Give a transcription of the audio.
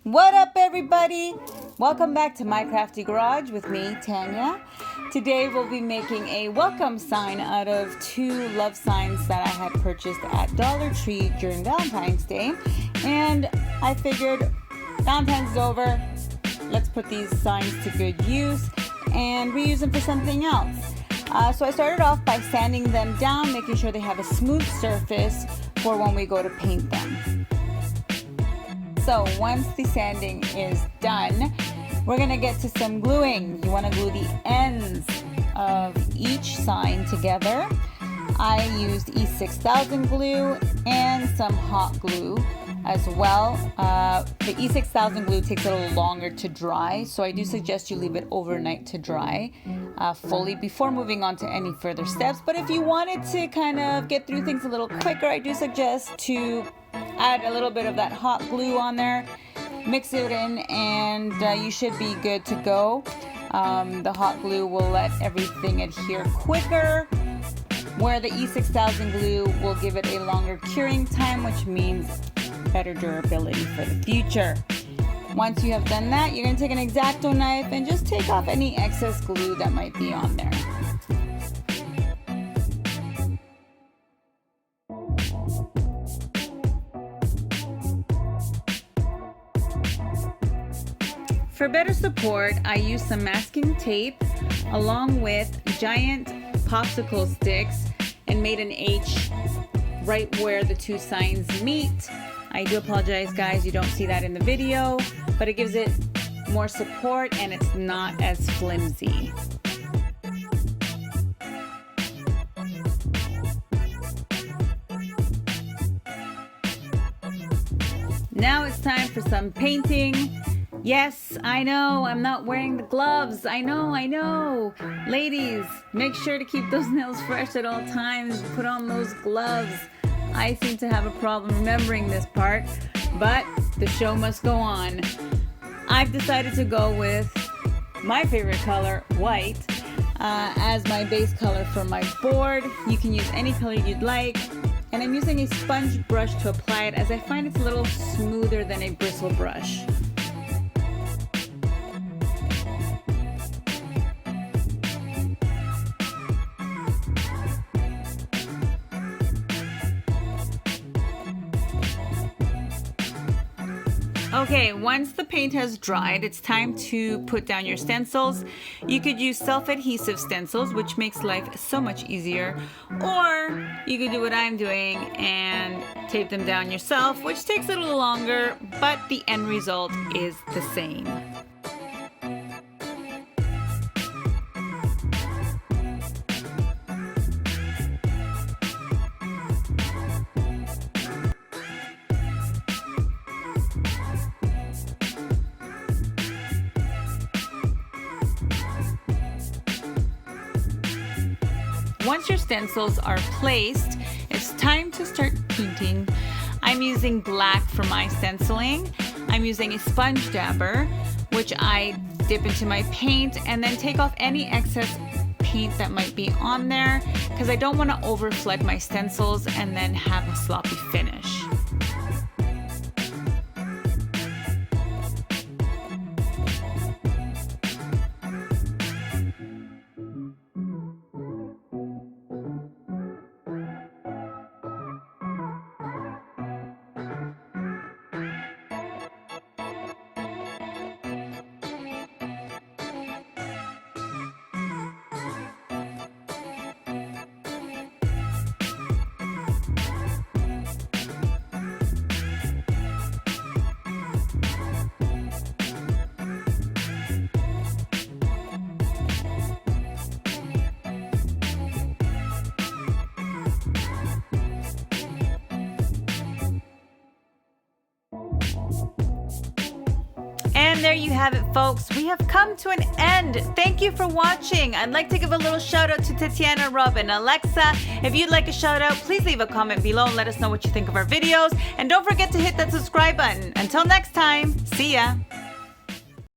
What up, everybody? Welcome back to My Crafty Garage with me, Tanya. Today we'll be making a welcome sign out of 2 love signs that I had purchased at Dollar Tree during Valentine's Day. And I figured Valentine's is over, let's put these signs to good use and reuse them for something else. So I started off by sanding them down, making sure they have a smooth surface for when we go to paint them. So once the sanding is done, we're going to get to some gluing. You want to glue the ends of each sign together. I used E6000 glue and some hot glue as well. The E6000 glue takes a little longer to dry, so I do suggest you leave it overnight to dry fully before moving on to any further steps. But if you wanted to kind of get through things a little quicker, I do suggest to add a little bit of that hot glue on there, mix it in, and you should be good to go. The hot glue will let everything adhere quicker, where the E6000 glue will give it a longer curing time, which means better durability for the future. Once you have done that, you're going to take an X-Acto knife and just take off any excess glue that might be on there. For better support, I used some masking tape along with giant popsicle sticks and made an H right where the 2 signs meet. I do apologize, guys, you don't see that in the video, but it gives it more support and it's not as flimsy. Now it's time for some painting. Yes, I know, I'm not wearing the gloves. I know. Ladies, make sure to keep those nails fresh at all times. Put on those gloves. I seem to have a problem remembering this part, but the show must go on. I've decided to go with my favorite color, white, as my base color for my board. You can use any color you'd like. And I'm using a sponge brush to apply it, as I find it's a little smoother than a bristle brush. Okay, once the paint has dried, it's time to put down your stencils. You could use self-adhesive stencils, which makes life so much easier, or you could do what I'm doing and tape them down yourself, which takes a little longer, but the end result is the same. Once your stencils are placed, it's time to start painting. I'm using black for my stenciling. I'm using a sponge dabber, which I dip into my paint and then take off any excess paint that might be on there, because I don't want to over flood my stencils and then have a sloppy finish. And there you have it, folks. We have come to an end. Thank you for watching. I'd like to give a little shout out to Tatiana, Rob, and Alexa. If you'd like a shout out, please leave a comment below and let us know what you think of our videos. And don't forget to hit that subscribe button. Until next time, see ya.